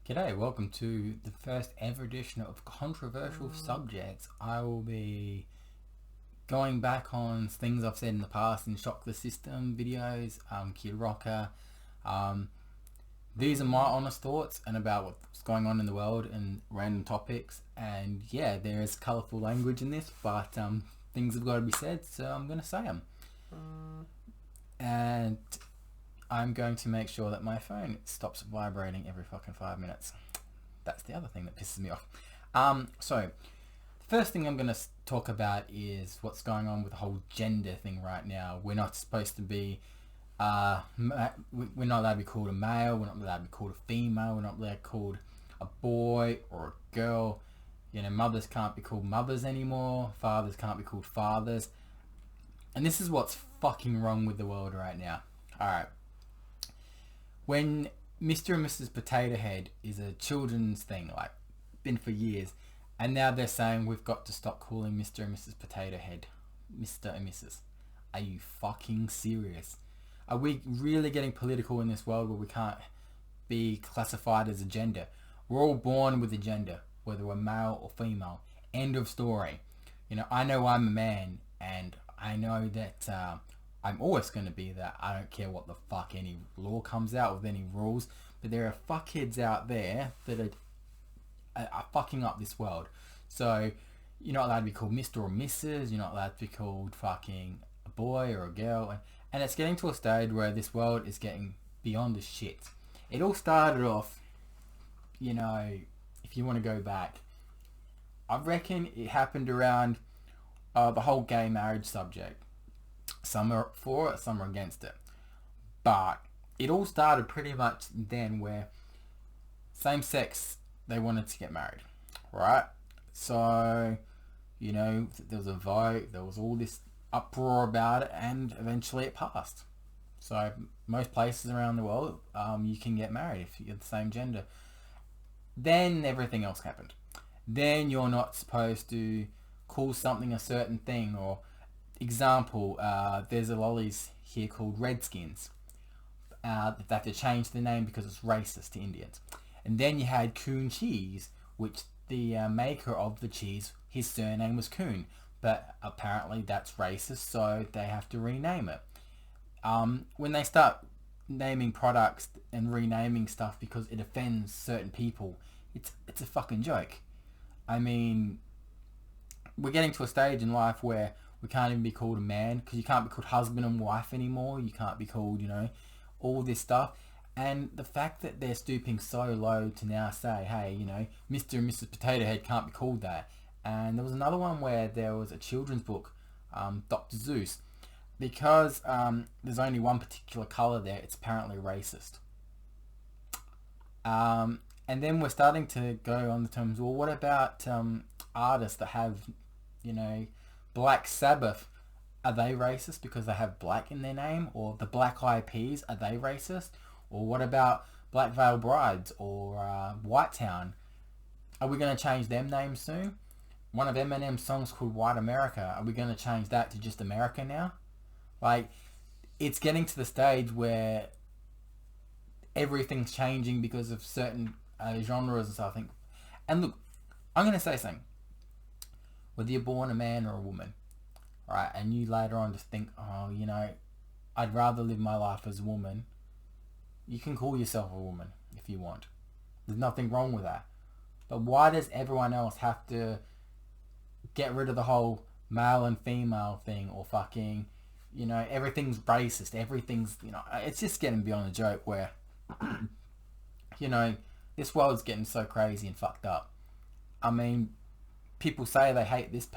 G'day, welcome to the first ever edition of Controversial Subjects. I will be going back on things I've said in the past in Shock the System videos, Kid Rocker. Um, these are my honest thoughts and about what's going on in the world and random topics. And yeah, there is colourful language in this, but things have got to be said, so I'm going to say them. And I'm going to make sure that my phone stops vibrating every fucking 5 minutes. That's the other thing that pisses me off. So, the first thing I'm going to talk about is what's going on with the whole gender thing right now. We're not supposed to be, we're not allowed to be called a male, we're not allowed to be called a female, we're not allowed to be called a boy or a girl. You know, mothers can't be called mothers anymore, fathers can't be called fathers. And this is what's fucking wrong with the world right now. Alright. When Mr. and Mrs. Potato Head is a children's thing, like, been for years, and now they're saying we've got to stop calling Mr. and Mrs. Potato Head Mr. and Mrs. Are you fucking serious? Are we really getting political in this world where we can't be classified as a gender? We're all born with a gender, whether we're male or female. End of story. You know I'm a man, and I know that I'm always going to be that. I don't care what the fuck any law comes out with any rules, but there are fuckheads out there that are fucking up this world. So you're not allowed to be called Mr. or Mrs. You're not allowed to be called fucking a boy or a girl, and it's getting to a stage where this world is getting beyond the shit. It all started off, you know, if you want to go back, I reckon it happened around the whole gay marriage subject. Some are for it, some are against it. But it all started pretty much then where same sex, they wanted to get married. Right? So, you know, there was a vote, there was all this uproar about it, and eventually it passed. So most places around the world, you can get married if you're the same gender. Then everything else happened. Then you're not supposed to call something a certain thing, or example, there's a lollies here called Redskins. They have to change the name because it's racist to Indians. And then you had Coon Cheese, which the maker of the cheese, his surname was Coon. But apparently that's racist, so they have to rename it. When they start naming products and renaming stuff because it offends certain people, it's a fucking joke. I mean, we're getting to a stage in life where we can't even be called a man, because you can't be called husband and wife anymore. You can't be called, you know, all this stuff. And the fact that they're stooping so low to now say, hey, you know, Mr. and Mrs. Potato Head can't be called that. And there was another one where there was a children's book, Dr. Zeus. Because there's only one particular colour there, it's apparently racist. And then we're starting to go on the terms, well, what about artists that have, you know, Black Sabbath, are they racist because they have black in their name? Or the Black Eyed Peas, are they racist? Or what about Black Veil Brides or White Town? Are we going to change them names soon? One of Eminem's songs called White America, are we going to change that to just America now? Like, it's getting to the stage where everything's changing because of certain genres and stuff, I think. And look, I'm going to say something. Whether you're born a man or a woman, right, and you later on just think, oh, you know, I'd rather live my life as a woman, you can call yourself a woman if you want. There's nothing wrong with that. But why does everyone else have to get rid of the whole male and female thing, or fucking, you know, everything's racist, everything's, you know, it's just getting beyond a joke where, you know, this world's getting so crazy and fucked up. I mean, people say they hate this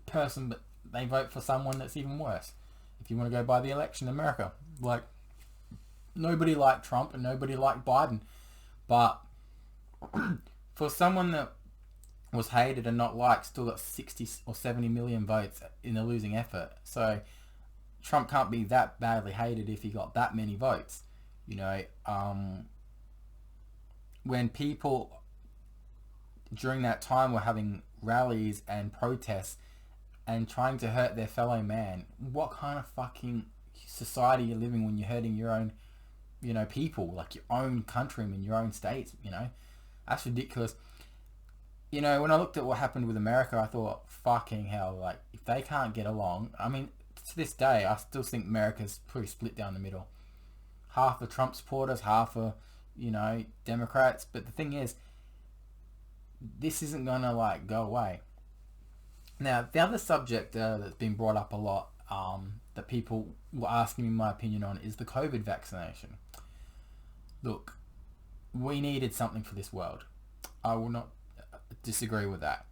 person, but they vote for someone that's even worse. If you want to go by the election in America, like, nobody liked Trump and nobody liked Biden, but for someone that was hated and not liked still got 60 or 70 million votes in a losing effort. So Trump can't be that badly hated if he got that many votes. You know, when people during that time were having rallies and protests and trying to hurt their fellow man, what kind of fucking society you're living when you're hurting your own, you know, people, like your own countrymen, your own states, you know? That's ridiculous. You know, when I looked at what happened with America, I thought, fucking hell, like, if they can't get along, I mean, to this day, I still think America's pretty split down the middle. Half are Trump supporters, half are, you know, Democrats. But the thing is, this isn't gonna, like, go away. Now, the other subject that's been brought up a lot, that people were asking me my opinion on, is the COVID vaccination. Look, we needed something for this world. I will not disagree with that.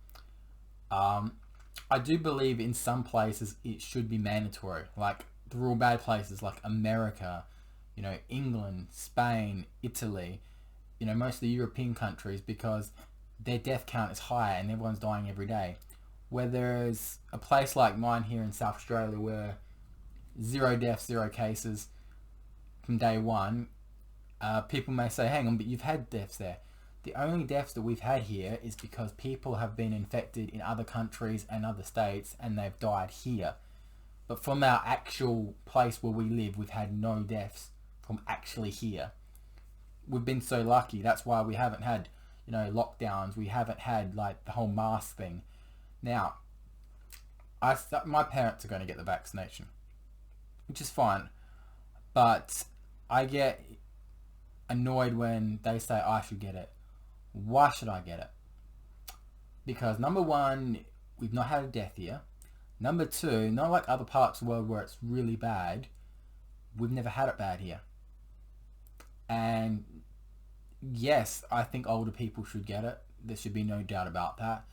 I do believe in some places it should be mandatory, like the real bad places like America, you know, England, Spain, Italy, you know, most of the European countries, because their death count is high and everyone's dying every day. Where there's a place like mine here in South Australia where 0 deaths, 0 cases from day one, people may say, hang on, but you've had deaths there. The only deaths that we've had here is because people have been infected in other countries and other states and they've died here. But from our actual place where we live, we've had no deaths from actually here. We've been so lucky. That's why we haven't had, you know, lockdowns. We haven't had like the whole mask thing. Now, my parents are going to get the vaccination, which is fine. But I get annoyed when they say I should get it. Why should I get it? Because number one, we've not had a death here. Number two, not like other parts of the world where it's really bad, we've never had it bad here. And yes, I think older people should get it. There should be no doubt about that.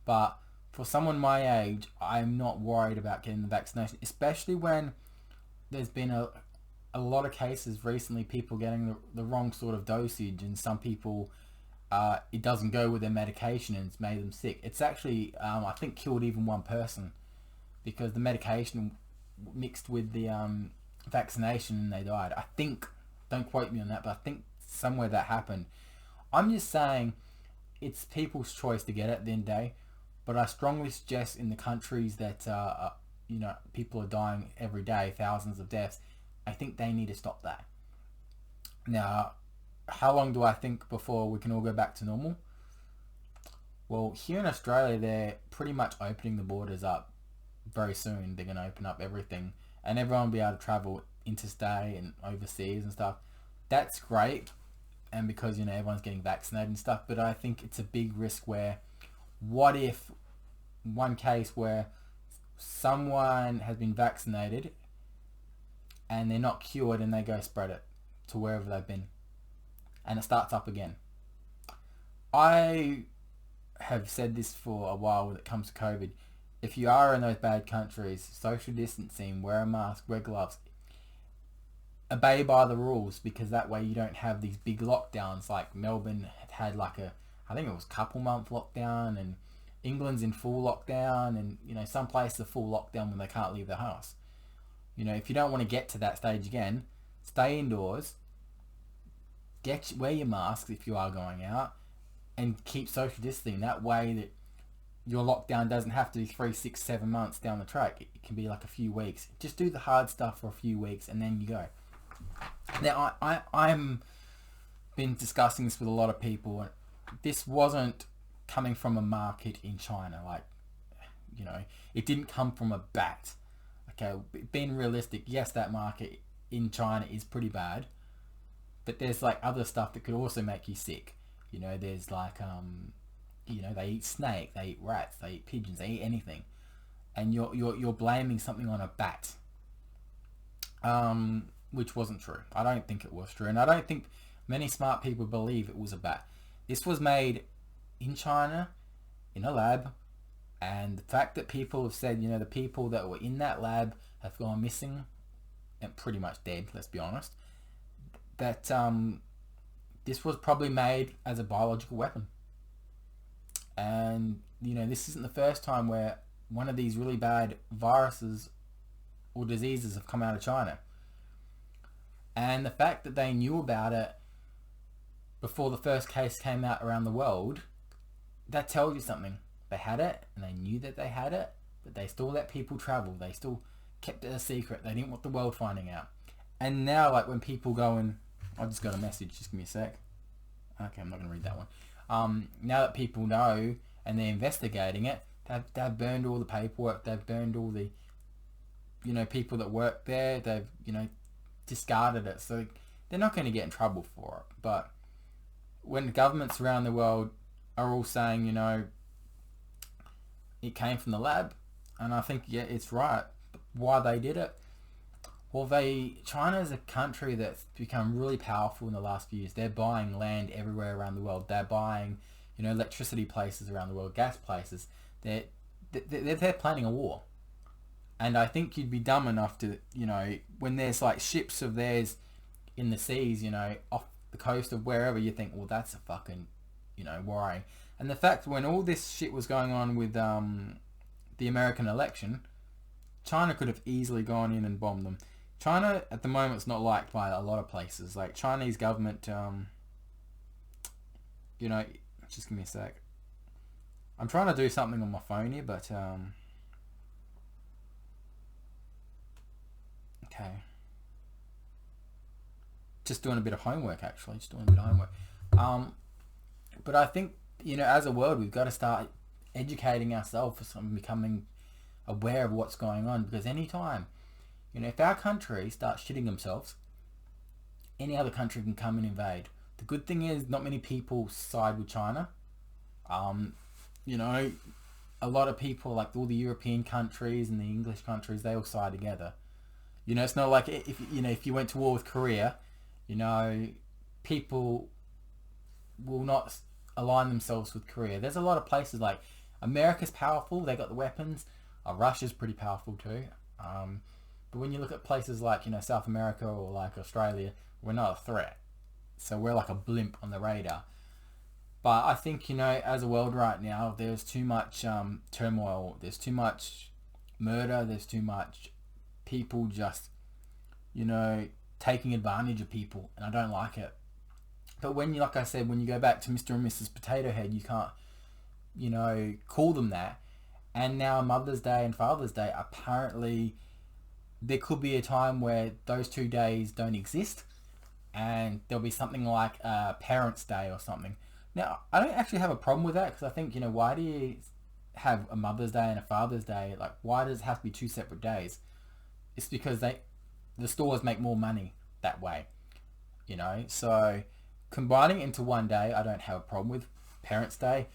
But for someone my age, I'm not worried about getting the vaccination, especially when there's been a lot of cases recently, people getting the wrong sort of dosage, and some people, it doesn't go with their medication and it's made them sick. It's actually, I think, killed even one person because the medication mixed with the vaccination and they died. I think, don't quote me on that, but I think somewhere that happened. I'm just saying it's people's choice to get it at the end of the day, but I strongly suggest in the countries that, you know, people are dying every day, thousands of deaths, I think they need to stop that. Now, how long do I think before we can all go back to normal? Well, here in Australia, they're pretty much opening the borders up very soon. They're going to open up everything and everyone will be able to travel interstate and overseas and stuff. That's great. And because, you know, everyone's getting vaccinated and stuff, but I think it's a big risk where what if one case where someone has been vaccinated and they're not cured and they go spread it to wherever they've been and it starts up again. I have said this for a while when it comes to COVID. If you are in those bad countries, social distancing, wear a mask, wear gloves, obey by the rules, because that way you don't have these big lockdowns like Melbourne had like I think it was couple month lockdown, and England's in full lockdown, and you know, some places are full lockdown when they can't leave their house. You know, if you don't want to get to that stage again, stay indoors, wear your masks if you are going out, and keep social distancing. That way that your lockdown doesn't have to be 3, 6, 7 months down the track. It can be like a few weeks. Just do the hard stuff for a few weeks and then you go. Now, I'm been discussing this with a lot of people. This wasn't coming from a market in China. Like, you know, it didn't come from a bat. Okay, being realistic, yes, that market in China is pretty bad, but there's like other stuff that could also make you sick. You know, there's like, you know, they eat snake, they eat rats, they eat pigeons, they eat anything, and you're blaming something on a bat, which wasn't true. I don't think it was true, and I don't think many smart people believe it was a bat. This was made in China, in a lab, and the fact that people have said, you know, the people that were in that lab have gone missing and pretty much dead, let's be honest, that this was probably made as a biological weapon. And, you know, this isn't the first time where one of these really bad viruses or diseases have come out of China. And the fact that they knew about it before the first case came out around the world, that tells you something. They had it, and they knew that they had it, but they still let people travel. They still kept it a secret. They didn't want the world finding out. And now, like, when people go and... I just got a message. Just give me a sec. Okay, I'm not going to read that one. Now that people know and they're investigating it, they've burned all the paperwork. They've burned all the, people that work there. They've, discarded it. So they're not going to get in trouble for it. But when governments around the world are all saying, it came from the lab, and I think, yeah, it's right. Why they did it? Well, China is a country that's become really powerful in the last few years. They're buying land everywhere around the world. They're buying, electricity places around the world, gas places. They're planning a war. And I think you'd be dumb enough to, when there's like ships of theirs in the seas, off the coast of wherever, you think, well, that's a fucking, worrying. And the fact when all this shit was going on with the American election, China could have easily gone in and bombed them. China at the moment is not liked by a lot of places. Like Chinese government, just give me a sec. I'm trying to do something on my phone here, but okay. Just doing a bit of homework, actually. But I think, as a world, we've got to start educating ourselves and becoming aware of what's going on, because anytime, if our country starts shitting themselves, any other country can come and invade. The good thing is not many people side with China. A lot of people, like all the European countries and the English countries, they all side together. It's not like if you went to war with Korea, people will not align themselves with Korea. There's a lot of places like America's powerful, they got the weapons. Russia's pretty powerful too. But when you look at places like, South America or like Australia, we're not a threat. So we're like a blimp on the radar. But I think, as a world right now, there's too much turmoil. There's too much murder. There's too much people just, taking advantage of people. And I don't like it. But like I said, when you go back to Mr. and Mrs. Potato Head, you can't, call them that. And now Mother's Day and Father's Day, apparently there could be a time where those 2 days don't exist, and there'll be something like Parents' Day or something. Now, I don't actually have a problem with that, because I think, why do you have a Mother's Day and a Father's Day? Like, why does it have to be 2 separate days? It's because the stores make more money that way, So combining it into one day, I don't have a problem with. Parents' Day.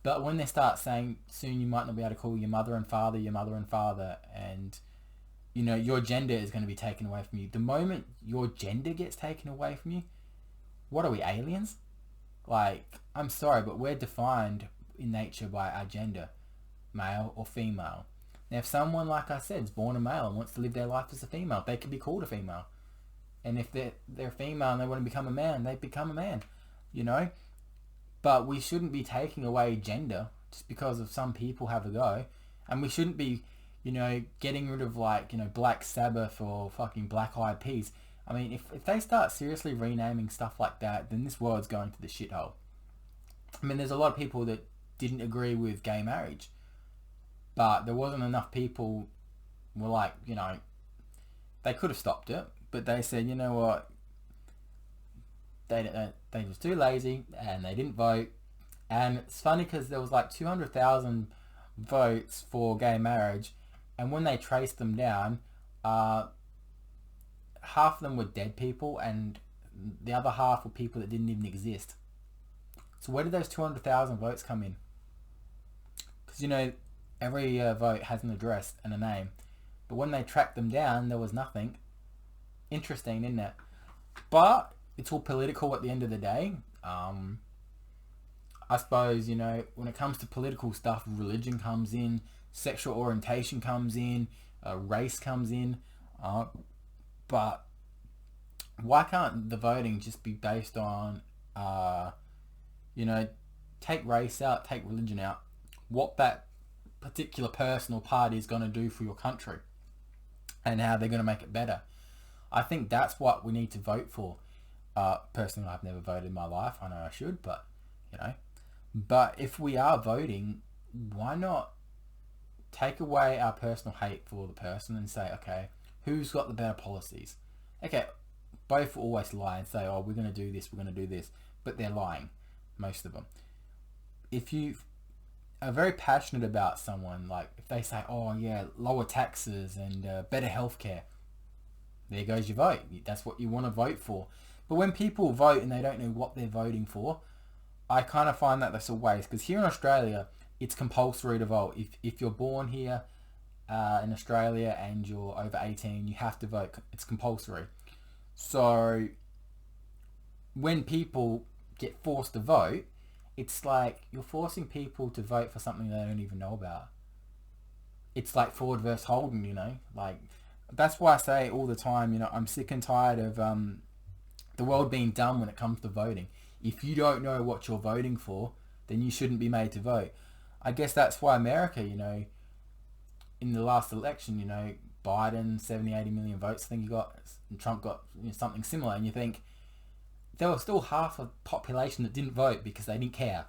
But when they start saying soon you might not be able to call your mother and father, and your gender is going to be taken away from you. The moment your gender gets taken away from you, what are we, aliens? Like, I'm sorry, but we're defined in nature by our gender, male or female. Now, if someone, like I said, is born a male and wants to live their life as a female, they can be called a female. And if they're female and they want to become a man, they become a man, But we shouldn't be taking away gender just because of some people have a go. And we shouldn't be, getting rid of Black Sabbath or fucking Black Eyed Peas. I mean, if they start seriously renaming stuff like that, then this world's going to the shithole. I mean, there's a lot of people that didn't agree with gay marriage. But there wasn't enough people were like, they could have stopped it. But they said, you know what? They was too lazy and they didn't vote. And it's funny because there was like 200,000 votes for gay marriage, and when they traced them down, half of them were dead people and the other half were people that didn't even exist. So where did those 200,000 votes come in? Because every vote has an address and a name, but when they tracked them down, there was nothing. Interesting, isn't it? But it's all political at the end of the day. I suppose, when it comes to political stuff, religion comes in, sexual orientation comes in, race comes in. But why can't the voting just be based on, take race out, take religion out, what that particular person or party is going to do for your country and how they're going to make it better? I think that's what we need to vote for. Personally, I've never voted in my life. I know I should, but, But if we are voting, why not take away our personal hate for the person and say, okay, who's got the better policies? Okay, both always lie and say, oh, we're going to do this, we're going to do this. but they're lying, most of them. If you are very passionate about someone, like if they say, oh yeah, lower taxes and better healthcare, there goes your vote. That's what you want to vote for. But when people vote and they don't know what they're voting for, I kind of find that that's a waste. Because here in Australia, it's compulsory to vote. If you're born here in Australia and you're over 18, you have to vote. It's compulsory. So when people get forced to vote, it's like you're forcing people to vote for something they don't even know about. It's like Ford versus Holden, you know? Like, that's why I say all the time, you know, I'm sick and tired of the world being dumb when it comes to voting. If you don't know what you're voting for, then you shouldn't be made to vote. I guess that's why America, you know, in the last election, you know, Biden, 70, 80 million votes, I think he got, and Trump got, you know, something similar, and you think there was still half of the population that didn't vote because they didn't care.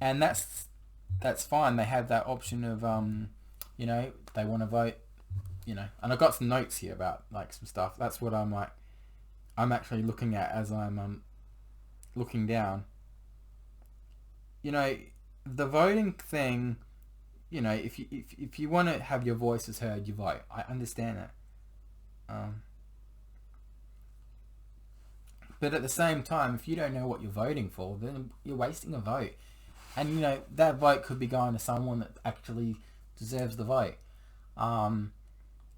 And that's fine. They have that option of, you know, they want to vote, you know. And I've got some notes here about, like, some stuff. That's what I'm actually looking at as I'm looking down. You know, the voting thing, you know, if you want to have your voices heard, you vote. I understand that. But at the same time, if you don't know what you're voting for, then you're wasting a vote. And, you know, that vote could be going to someone that actually deserves the vote.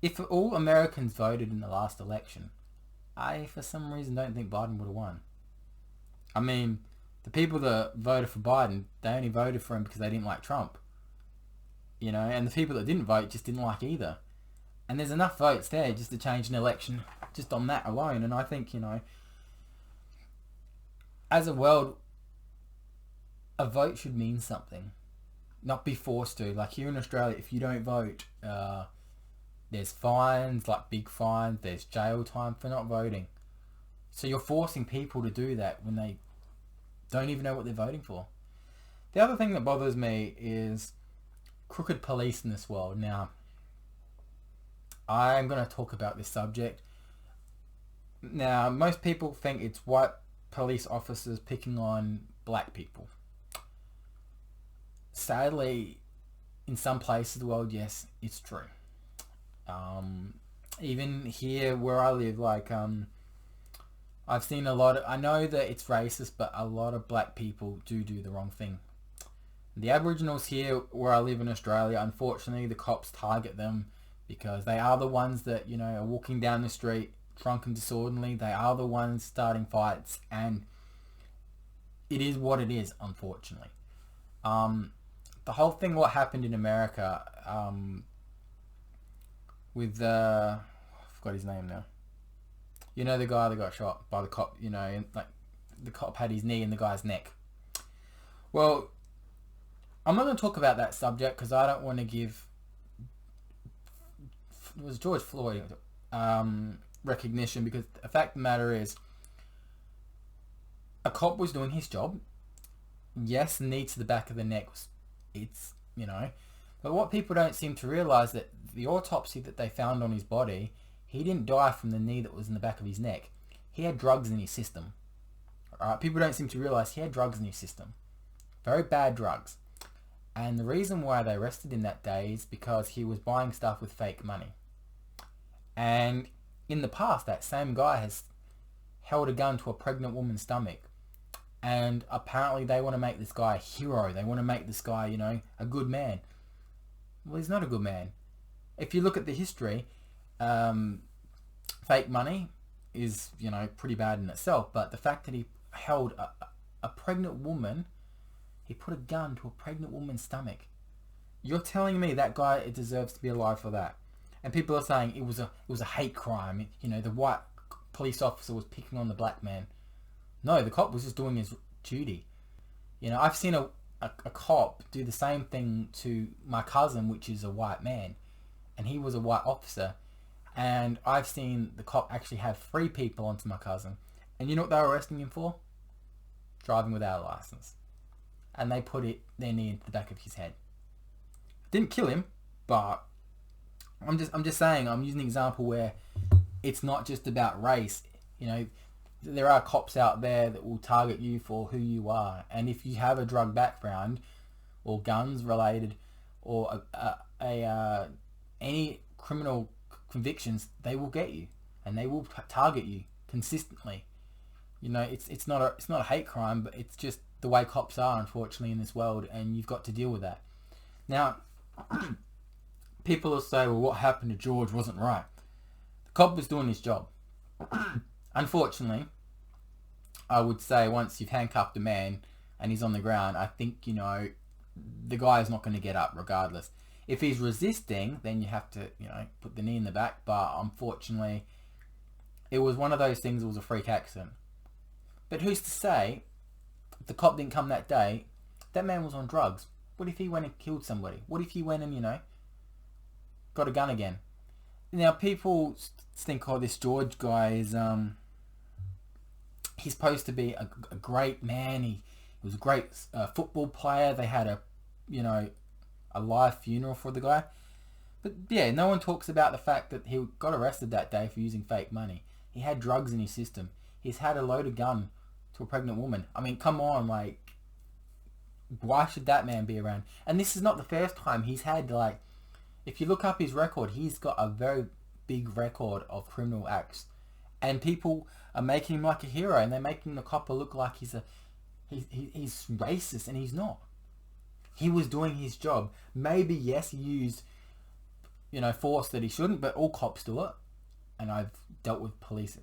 If all Americans voted in the last election, I, for some reason, don't think Biden would have won. I mean, the people that voted for Biden, they only voted for him because they didn't like Trump. You know, and the people that didn't vote just didn't like either. And there's enough votes there just to change an election just on that alone. And I think, you know, as a world, a vote should mean something. Not be forced to. Like here in Australia, if you don't vote, there's fines, like big fines, there's jail time for not voting. So you're forcing people to do that when they don't even know what they're voting for. The other thing that bothers me is crooked police in this world. Now, I'm going to talk about this subject. Now, most people think it's white police officers picking on black people. Sadly, in some places of the world, yes, it's true. Even here where I live, like, I've seen a lot of, I know that it's racist, but a lot of black people do the wrong thing. The Aboriginals here where I live in Australia, unfortunately, the cops target them because they are the ones that, you know, are walking down the street drunk and disorderly. They are the ones starting fights, and it is what it is, unfortunately. The whole thing, what happened in America, with I forgot his name now. You know, the guy that got shot by the cop, you know, and like the cop had his knee in the guy's neck. Well, I'm not going to talk about that subject because I don't want to give, it was George Floyd, recognition, because the fact of the matter is a cop was doing his job. Yes, knee to the back of the neck was, it's, you know, but what people don't seem to realise that the autopsy that they found on his body, he didn't die from the knee that was in the back of his neck. He had drugs in his system. Alright, people don't seem to realise he had drugs in his system. Very bad drugs. And the reason why they arrested him that day is because he was buying stuff with fake money. And in the past, that same guy has held a gun to a pregnant woman's stomach. And apparently they want to make this guy a hero. They want to make this guy, you know, a good man. Well, he's not a good man. If you look at the history, fake money is, you know, pretty bad in itself. But the fact that he held a pregnant woman, he put a gun to a pregnant woman's stomach. You're telling me that guy deserves to be alive for that? And people are saying it was a hate crime. You know, the white police officer was picking on the black man. No, the cop was just doing his duty. You know, I've seen a cop do the same thing to my cousin, which is a white man, and he was a white officer. And I've seen the cop actually have 3 people onto my cousin. And you know what they were arresting him for? Driving without a license. And they put their knee into the back of his head. Didn't kill him, but I'm just saying, I'm using an example where it's not just about race. You know, there are cops out there that will target you for who you are. And if you have a drug background or guns related or any criminal convictions, they will get you and they will target you consistently. You know, it's not a hate crime, but it's just the way cops are, unfortunately, in this world, and you've got to deal with that. Now, people will say, well, what happened to George wasn't right. The cop was doing his job. Unfortunately, I would say once you've handcuffed a man and he's on the ground, I think, you know, the guy is not going to get up regardless. If he's resisting, then you have to, you know, put the knee in the back. But unfortunately, it was one of those things. It was a freak accident. But who's to say if the cop didn't come that day, that man was on drugs? What if he went and killed somebody? What if he went and, you know, got a gun again? Now, people think, oh, this George guy is, he's supposed to be a great man. He was a great football player. They had a live funeral for the guy. But yeah, no one talks about the fact that he got arrested that day for using fake money. He had drugs in his system. He's had a loaded gun to a pregnant woman. I mean, come on, like, why should that man be around? And this is not the first time he's had, like, if you look up his record, he's got a very big record of criminal acts. And people are making him like a hero, and they're making the copper look like he's racist, and he's not. He was doing his job. Maybe, yes, he used, you know, force that he shouldn't, but all cops do it. And I've dealt with police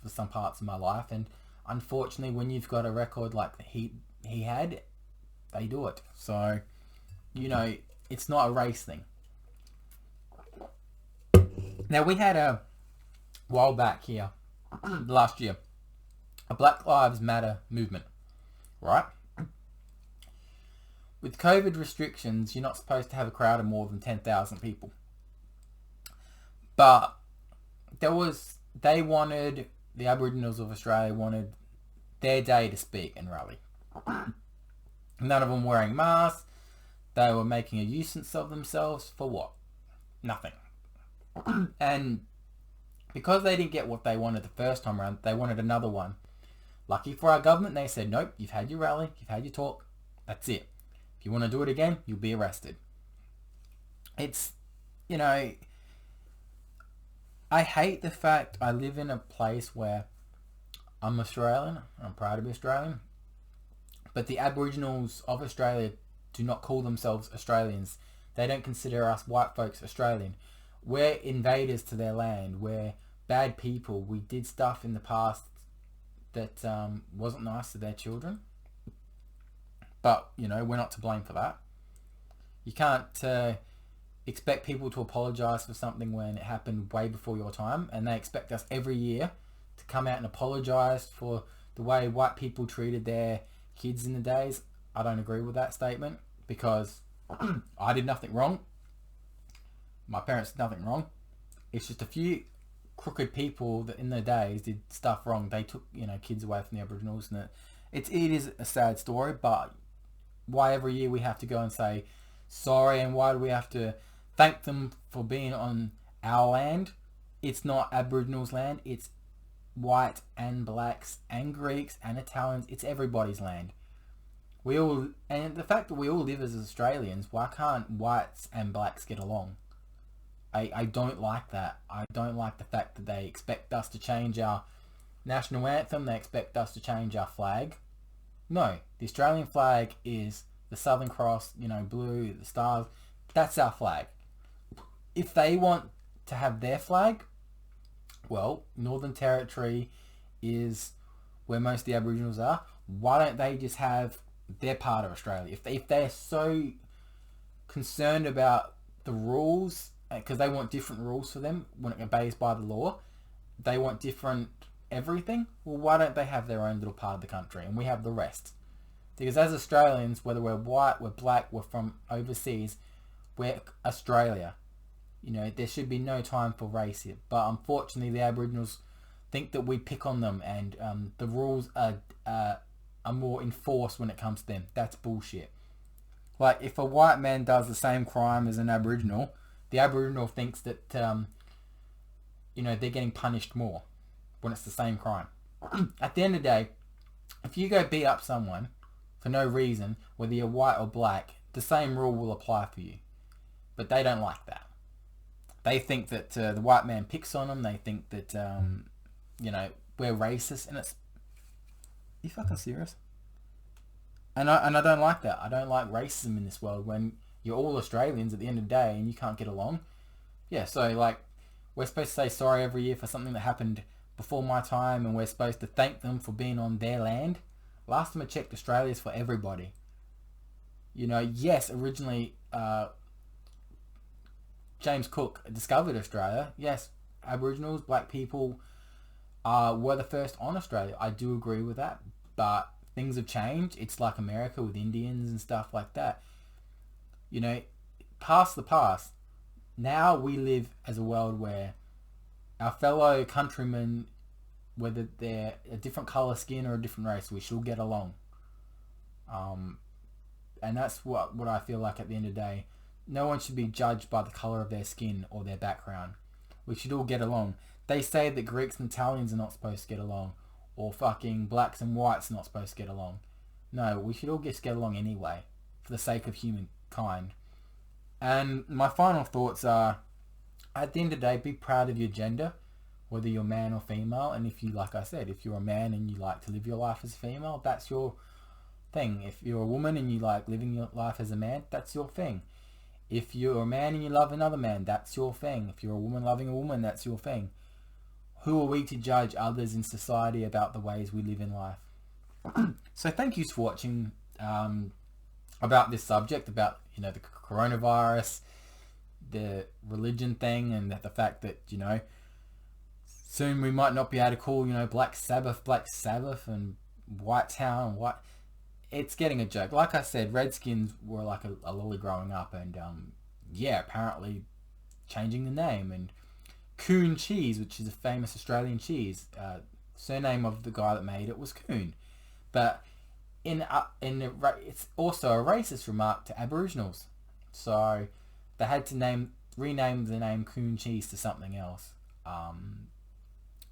for some parts of my life, and unfortunately, when you've got a record like he had, they do it. So, you know, it's not a race thing. Now, we had a while back here, last year, a Black Lives Matter movement, right? With COVID restrictions, you're not supposed to have a crowd of more than 10,000 people. But the Aboriginals of Australia wanted their day to speak and rally. None of them wearing masks. They were making a nuisance of themselves for what? Nothing. And because they didn't get what they wanted the first time around, they wanted another one. Lucky for our government, they said, nope, you've had your rally, you've had your talk, that's it. If you want to do it again, you'll be arrested. It's, you know, I hate the fact I live in a place where I'm Australian, I'm proud to be Australian, but the Aboriginals of Australia do not call themselves Australians. They don't consider us white folks Australian. We're invaders to their land. We're bad people. We did stuff in the past that wasn't nice to their children. But, you know, we're not to blame for that. You can't expect people to apologise for something when it happened way before your time, and they expect us every year to come out and apologise for the way white people treated their kids in the days. I don't agree with that statement, because I did nothing wrong. My parents did nothing wrong. It's just a few crooked people that in their days did stuff wrong. They took, you know, kids away from the Aboriginals, and it is a sad story. But why every year we have to go and say sorry, and why do we have to thank them for being on our land? It's not Aboriginals' land. It's white and blacks and Greeks and Italians. It's everybody's land. And the fact that we all live as Australians, why can't whites and blacks get along? I don't like that. I don't like the fact that they expect us to change our national anthem. They expect us to change our flag. No, the Australian flag is the Southern Cross, you know, blue, the stars. That's our flag. If they want to have their flag, well, Northern Territory is where most of the Aboriginals are. Why don't they just have their part of Australia? If they're so concerned about the rules, because they want different rules for them when it obeys by the law, they want different everything. Well, why don't they have their own little part of the country and we have the rest? Because as Australians, whether we're white, we're black, we're from overseas, we're Australia. You know, there should be no time for race here. But unfortunately, the Aboriginals think that we pick on them, and the rules are more enforced when it comes to them. That's bullshit. Like, if a white man does the same crime as an Aboriginal, the Aboriginal thinks that, you know, they're getting punished more when it's the same crime. At the end of the day, if you go beat up someone for no reason, whether you're white or black, the same rule will apply for you. But they don't like that. They think that the white man picks on them. They think that, we're racist. And it's... Are you fucking serious? And I don't like that. I don't like racism in this world when you're all Australians at the end of the day and you can't get along. Yeah, so like, we're supposed to say sorry every year for something that happened before my time, and we're supposed to thank them for being on their land. Last time I checked, Australia's for everybody. Yes, originally James Cook discovered Australia. Yes, Aboriginals, black people were the first on Australia. I do agree with that, but things have changed. It's like America with Indians and stuff like that. Past the past. Now we live as a world where our fellow countrymen, whether they're a different colour skin or a different race, we should get along. And that's what I feel like at the end of the day. No one should be judged by the colour of their skin or their background. We should all get along. They say that Greeks and Italians are not supposed to get along, or fucking blacks and whites are not supposed to get along. No, we should all just get along anyway, for the sake of humankind. And my final thoughts are, at the end of the day, be proud of your gender, whether you're man or female. And if you, like I said, if you're a man and you like to live your life as a female, that's your thing. If you're a woman and you like living your life as a man, that's your thing. If you're a man and you love another man, that's your thing. If you're a woman loving a woman, that's your thing. Who are we to judge others in society about the ways we live in life? So thank you for watching about this subject, about the coronavirus, the religion thing, and the fact that soon we might not be able to call Black Sabbath and White Town it's getting a joke. Like I said, Redskins were like a lolly growing up, and apparently changing the name. And Coon Cheese, which is a famous Australian cheese, surname of the guy that made it was Coon. But it's also a racist remark to Aboriginals, so they had to rename the name Coon Cheese to something else.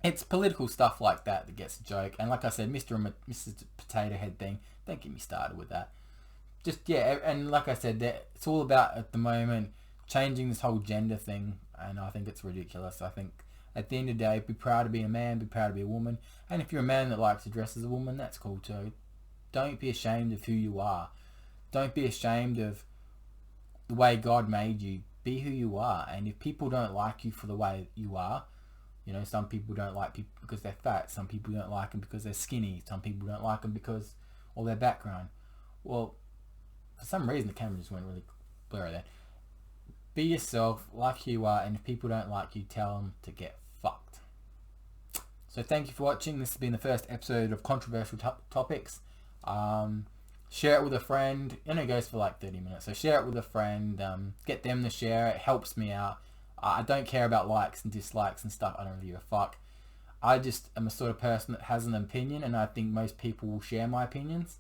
It's political stuff like that gets a joke. And like I said, Mr. and Mrs. Potato Head thing, don't get me started with that. And like I said, it's all about at the moment changing this whole gender thing, and I think it's ridiculous. I think at the end of the day, be proud to be a man, be proud to be a woman. And if you're a man that likes to dress as a woman, that's cool too. Don't be ashamed of who you are. Don't be ashamed of the way God made you. Be who you are. And if people don't like you for the way you are, some people don't like people because they're fat. Some people don't like them because they're skinny. Some people don't like them because of their background. Well, for some reason the camera just went really blurry there. Be yourself, like who you are, and if people don't like you, tell them to get fucked. So thank you for watching. This has been the first episode of Controversial Topics. Share it with a friend. It goes for like 30 minutes. So share it with a friend. Get them to share it. It helps me out. I don't care about likes and dislikes and stuff. I don't really give a fuck. I just am a sort of person that has an opinion, and I think most people will share my opinions.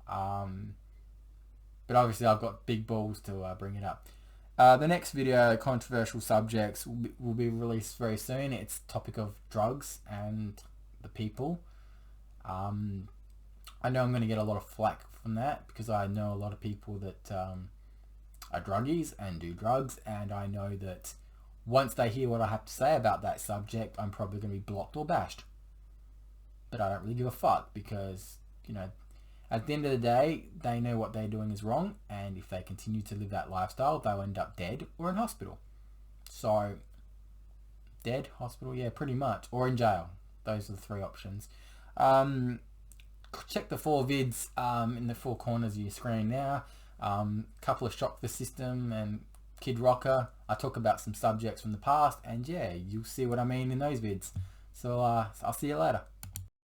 But obviously I've got big balls to bring it up. The next video, Controversial Subjects, will be released very soon. It's topic of drugs and the people. I know I'm going to get a lot of flack from that because I know a lot of people that are druggies and do drugs, and I know that once they hear what I have to say about that subject, I'm probably going to be blocked or bashed. But I don't really give a fuck because, at the end of the day, they know what they're doing is wrong, and if they continue to live that lifestyle, they'll end up dead or in hospital. So, dead, hospital, yeah, pretty much, or in jail. Those are the three options. Check the 4 vids in the 4 corners of your screen now. Couple of Shock the System and Kid Rocker. I talk about some subjects from the past, and yeah, you'll see what I mean in those vids. So I'll see you later.